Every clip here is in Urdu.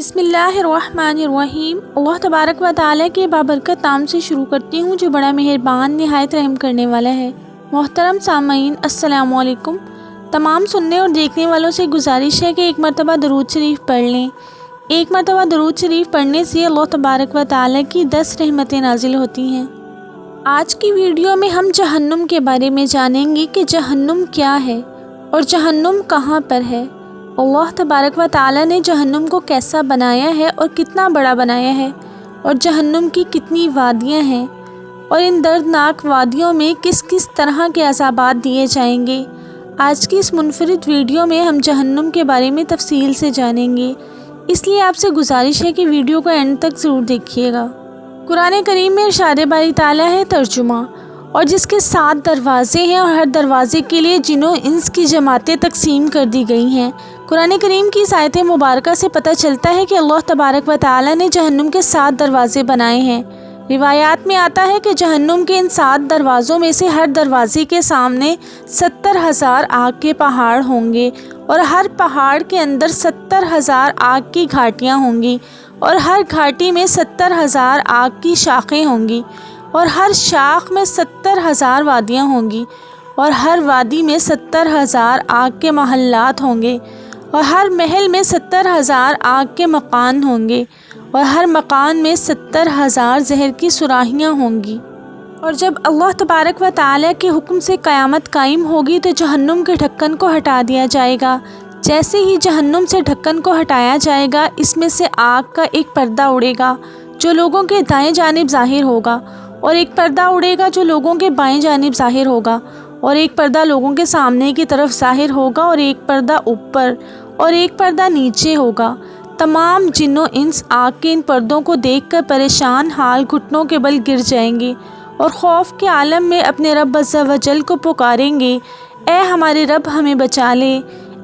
بسم اللہ الرحمن الرحیم۔ اللہ تبارک و تعالیٰ کے بابرکت نام سے شروع کرتی ہوں جو بڑا مہربان نہایت رحم کرنے والا ہے۔ محترم سامعین، السلام علیکم۔ تمام سننے اور دیکھنے والوں سے گزارش ہے کہ ایک مرتبہ درود شریف پڑھ لیں۔ ایک مرتبہ درود شریف پڑھنے سے اللہ تبارک و تعالیٰ کی 10 رحمتیں نازل ہوتی ہیں۔ آج کی ویڈیو میں ہم جہنم کے بارے میں جانیں گے کہ جہنم کیا ہے اور جہنم کہاں پر ہے۔ اللہ تبارک و تعالیٰ نے جہنم کو کیسا بنایا ہے اور کتنا بڑا بنایا ہے، اور جہنم کی کتنی وادیاں ہیں، اور ان دردناک وادیوں میں کس کس طرح کے عذابات دیے جائیں گے۔ آج کی اس منفرد ویڈیو میں ہم جہنم کے بارے میں تفصیل سے جانیں گے، اس لیے آپ سے گزارش ہے کہ ویڈیو کو اینڈ تک ضرور دیکھیے گا۔ قرآن کریم میں ارشاد باری تعالیٰ ہے ترجمہ، اور جس کے 7 دروازے ہیں اور ہر دروازے کے لیے جن و انس کی جماعتیں تقسیم کر دی گئی ہیں۔ قرآن کریم کی اس آیت مبارکہ سے پتہ چلتا ہے کہ اللہ تبارک و تعالیٰ نے جہنم کے 7 دروازے بنائے ہیں۔ روایات میں آتا ہے کہ جہنم کے ان 7 دروازوں میں سے ہر دروازے کے سامنے 70,000 آگ کے پہاڑ ہوں گے، اور ہر پہاڑ کے اندر 70,000 آگ کی گھاٹیاں ہوں گی، اور ہر گھاٹی میں 70,000 آگ کی شاخیں ہوں گی، اور ہر شاخ میں 70,000 وادیاں ہوں گی، اور ہر وادی میں 70,000 آگ کے محلات ہوں گے، اور ہر محل میں 70,000 آگ کے مکان ہوں گے، اور ہر مکان میں 70,000 زہر کی سراہیاں ہوں گی۔ اور جب اللہ تبارک و تعالیٰ کے حکم سے قیامت قائم ہوگی تو جہنم کے ڈھکن کو ہٹا دیا جائے گا۔ جیسے ہی جہنم سے ڈھکن کو ہٹایا جائے گا، اس میں سے آگ کا ایک پردہ اڑے گا جو لوگوں کے دائیں جانب ظاہر ہوگا، اور ایک پردہ اڑے گا جو لوگوں کے بائیں جانب ظاہر ہوگا، اور ایک پردہ لوگوں کے سامنے کی طرف ظاہر ہوگا، اور ایک پردہ اوپر اور ایک پردہ نیچے ہوگا۔ تمام جن و انس آگ کے ان پردوں کو دیکھ کر پریشان حال گھٹنوں کے بل گر جائیں گے، اور خوف کے عالم میں اپنے رب عز و جل کو پکاریں گے، اے ہمارے رب ہمیں بچا لے،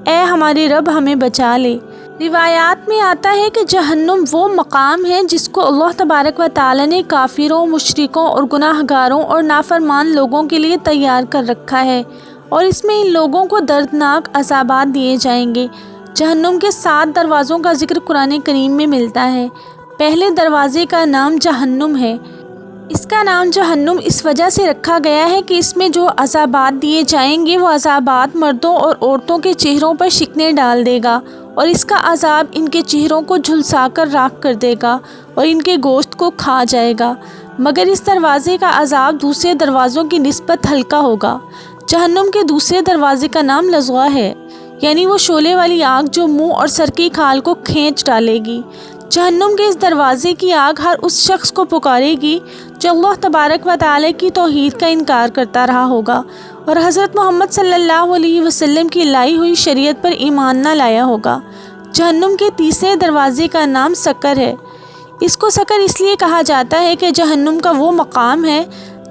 اے ہمارے رب ہمیں بچا لے۔ روایات میں آتا ہے کہ جہنم وہ مقام ہے جس کو اللہ تبارک و تعالیٰ نے کافروں، مشرکوں اور گناہ گاروں اور نافرمان لوگوں کے لیے تیار کر رکھا ہے، اور اس میں ان لوگوں کو دردناک عذابات دیے جائیں گے۔ جہنم کے 7 دروازوں کا ذکر قرآن کریم میں ملتا ہے۔ پہلے دروازے کا نام جہنم ہے۔ اس کا نام جہنم اس وجہ سے رکھا گیا ہے کہ اس میں جو عذابات دیے جائیں گے وہ عذابات مردوں اور عورتوں کے چہروں پر شکنیں ڈال دے گا، اور اس کا عذاب ان کے چہروں کو جھلسا کر راکھ کر دے گا اور ان کے گوشت کو کھا جائے گا، مگر اس دروازے کا عذاب دوسرے دروازوں کی نسبت ہلکا ہوگا۔ جہنم کے دوسرے دروازے کا نام لظیٰ ہے، یعنی وہ شعلے والی آگ جو منہ اور سر کی کھال کو کھینچ ڈالے گی۔ جہنم کے اس دروازے کی آگ ہر اس شخص کو پکارے گی جو اللہ تبارک و تعالیٰ کی توحید کا انکار کرتا رہا ہوگا اور حضرت محمد صلی اللہ علیہ وسلم کی لائی ہوئی شریعت پر ایمان نہ لایا ہوگا۔ جہنم کے تیسرے دروازے کا نام سقر ہے۔ اس کو سقر اس لیے کہا جاتا ہے کہ جہنم کا وہ مقام ہے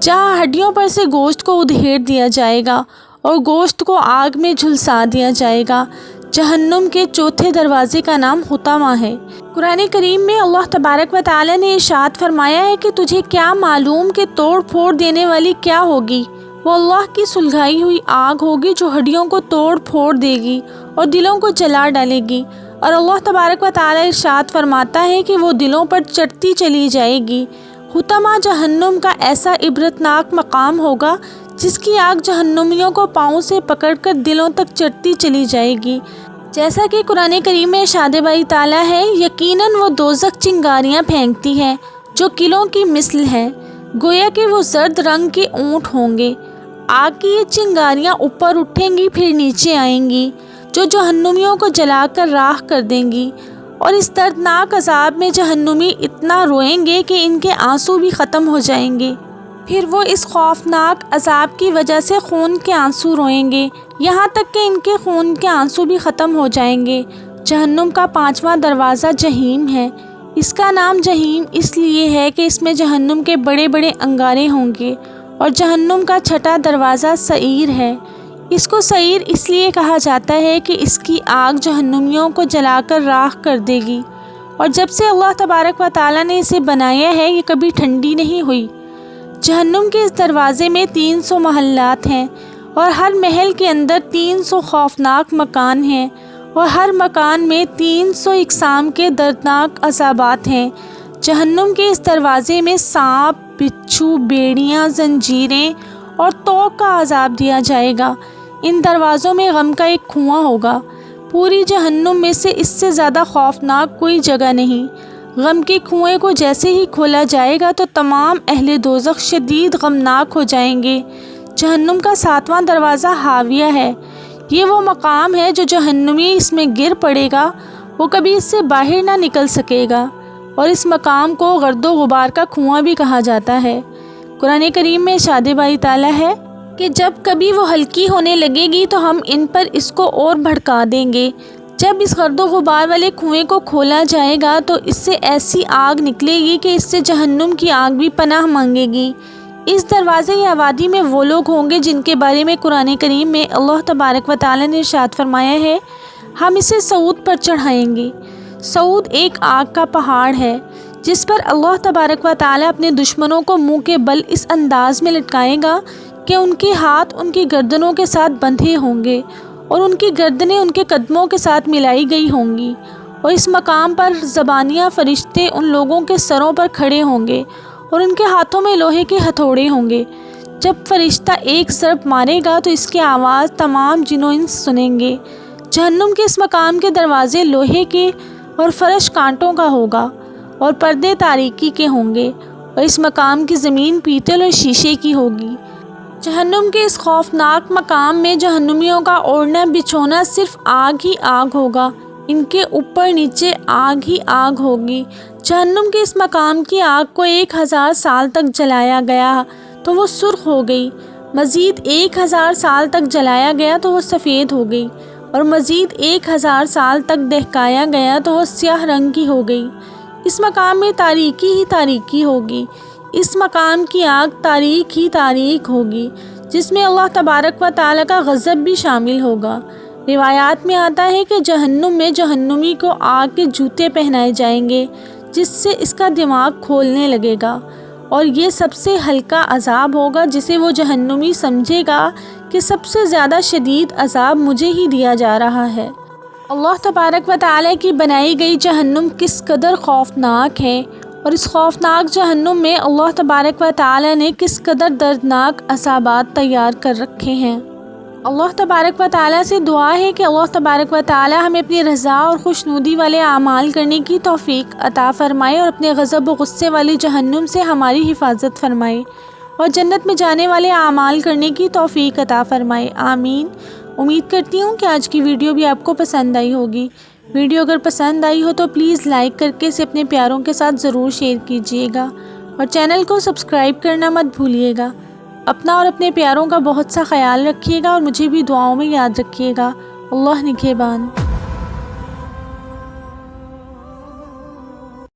جہاں ہڈیوں پر سے گوشت کو ادھیڑ دیا جائے گا اور گوشت کو آگ میں جھلسا دیا جائے گا۔ جہنم کے چوتھے دروازے کا نام حطمہ ہے۔ قرآن کریم میں اللہ تبارک و تعالیٰ نے ارشاد فرمایا ہے کہ تجھے کیا معلوم کہ توڑ پھوڑ دینے والی کیا ہوگی؟ وہ اللہ کی سلگائی ہوئی آگ ہوگی جو ہڈیوں کو توڑ پھوڑ دے گی اور دلوں کو جلا ڈالے گی۔ اور اللہ تبارک و تعالیٰ ارشاد فرماتا ہے کہ وہ دلوں پر چڑھتی چلی جائے گی۔ حطمہ جہنم کا ایسا عبرتناک مقام ہوگا جس کی آگ جہنمیوں کو پاؤں سے پکڑ کر دلوں تک چڑھتی چلی جائے گی۔ جیسا کہ قرآن کریم میں ارشاد باری تعالیٰ ہے، یقیناً وہ دوزخ چنگاریاں پھینکتی ہے جو قلوں کی مثل ہے، گویا کہ وہ زرد رنگ کے اونٹ ہوں گے۔ آگ کی یہ چنگاریاں اوپر اٹھیں گی پھر نیچے آئیں گی جو جہنمیوں کو جلا کر راکھ کر دیں گی، اور اس دردناک عذاب میں جہنمی اتنا روئیں گے کہ ان کے آنسو بھی ختم ہو جائیں گے۔ پھر وہ اس خوفناک عذاب کی وجہ سے خون کے آنسو روئیں گے، یہاں تک کہ ان کے خون کے آنسو بھی ختم ہو جائیں گے۔ جہنم کا 5واں دروازہ جہیم ہے۔ اس کا نام جہیم اس لیے ہے کہ اس میں جہنم کے بڑے بڑے انگارے ہوں گے۔ اور جہنم کا 6واں دروازہ سعیر ہے۔ اس کو سعیر اس لیے کہا جاتا ہے کہ اس کی آگ جہنمیوں کو جلا کر راکھ کر دے گی، اور جب سے اللہ تبارک و تعالیٰ نے اسے بنایا ہے یہ کبھی ٹھنڈی نہیں ہوئی۔ جہنم کے اس دروازے میں 300 محلات ہیں، اور ہر محل کے اندر 300 خوفناک مکان ہیں، اور ہر مکان میں 300 اقسام کے دردناک عذابات ہیں۔ جہنم کے اس دروازے میں سانپ، بچھو، بیڑیاں، زنجیریں اور توق کا عذاب دیا جائے گا۔ ان دروازوں میں غم کا ایک کنواں ہوگا۔ پوری جہنم میں اس سے زیادہ خوفناک کوئی جگہ نہیں۔ غم کے کنویں کو جیسے ہی کھولا جائے گا تو تمام اہل دوزخ شدید غمناک ہو جائیں گے۔ جہنم کا 7واں دروازہ ہاویہ ہے۔ یہ وہ مقام ہے جو جہنمی اس میں گر پڑے گا وہ کبھی اس سے باہر نہ نکل سکے گا، اور اس مقام کو گرد و غبار کا کنواں بھی کہا جاتا ہے۔ قرآن کریم میں ارشاد باری تعالیٰ ہے کہ جب کبھی وہ ہلکی ہونے لگے گی تو ہم ان پر اس کو اور بھڑکا دیں گے۔ جب اس گرد و غبار والے کنویں کو کھولا جائے گا تو اس سے ایسی آگ نکلے گی کہ اس سے جہنم کی آگ بھی پناہ مانگے گی۔ اس دروازے یا وادی میں وہ لوگ ہوں گے جن کے بارے میں قرآن کریم میں اللہ تبارک و تعالیٰ نے ارشاد فرمایا ہے، ہم اسے صعود پر چڑھائیں گے۔ صعود ایک آگ کا پہاڑ ہے جس پر اللہ تبارک و تعالیٰ اپنے دشمنوں کو منہ کے بل اس انداز میں لٹکائے گا کہ ان کے ہاتھ ان کی گردنوں کے ساتھ بندھے ہوں گے اور ان کی گردنیں ان کے قدموں کے ساتھ ملائی گئی ہوں گی، اور اس مقام پر زبانیہ فرشتے ان لوگوں کے سروں پر کھڑے ہوں گے اور ان کے ہاتھوں میں لوہے کے ہتھوڑے ہوں گے۔ جب فرشتہ ایک ضرب مارے گا تو اس کی آواز تمام جن و انس سنیں گے۔ جہنم کے اس مقام کے دروازے لوہے کے اور فرش کانٹوں کا ہوگا اور پردے تاریکی کے ہوں گے، اور اس مقام کی زمین پیتل اور شیشے کی ہوگی۔ جہنم کے اس خوفناک مقام میں جہنمیوں کا اوڑھنا بچھونا صرف آگ ہی آگ ہوگا، ان کے اوپر نیچے آگ ہی آگ ہوگی۔ جہنم کے اس مقام کی آگ کو 1000 سال تک جلایا گیا تو وہ سرخ ہو گئی، مزید 1000 سال تک جلایا گیا تو وہ سفید ہو گئی، اور مزید 1000 سال تک دہکایا گیا تو وہ سیاہ رنگ کی ہو گئی۔ اس مقام میں تاریکی ہی تاریکی ہوگی۔ اس مقام کی آگ تاریک ہی تاریک ہوگی جس میں اللہ تبارک و تعالیٰ کا غضب بھی شامل ہوگا۔ روایات میں آتا ہے کہ جہنم میں جہنمی کو آگ کے جوتے پہنائے جائیں گے جس سے اس کا دماغ کھولنے لگے گا، اور یہ سب سے ہلکا عذاب ہوگا جسے وہ جہنمی سمجھے گا کہ سب سے زیادہ شدید عذاب مجھے ہی دیا جا رہا ہے۔ اللہ تبارک و تعالیٰ کی بنائی گئی جہنم کس قدر خوفناک ہے، اور اس خوفناک جہنم میں اللہ تبارک و تعالیٰ نے کس قدر دردناک عذابات تیار کر رکھے ہیں۔ اللہ تبارک و تعالیٰ سے دعا ہے کہ اللہ تبارک و تعالیٰ ہمیں اپنی رضا اور خوشنودی والے اعمال کرنے کی توفیق عطا فرمائے، اور اپنے غضب و غصے والی جہنم سے ہماری حفاظت فرمائے، اور جنت میں جانے والے اعمال کرنے کی توفیق عطا فرمائے، آمین۔ امید کرتی ہوں کہ آج کی ویڈیو بھی آپ کو پسند آئی ہوگی۔ ویڈیو اگر پسند آئی ہو تو پلیز لائک کر کے اسے اپنے پیاروں کے ساتھ ضرور شیئر کیجیے گا، اور چینل کو سبسکرائب کرنا مت بھولیے گا۔ اپنا اور اپنے پیاروں کا بہت سا خیال رکھیے گا، اور مجھے بھی دعاؤں میں یاد رکھیے گا۔ اللہ نگہبان۔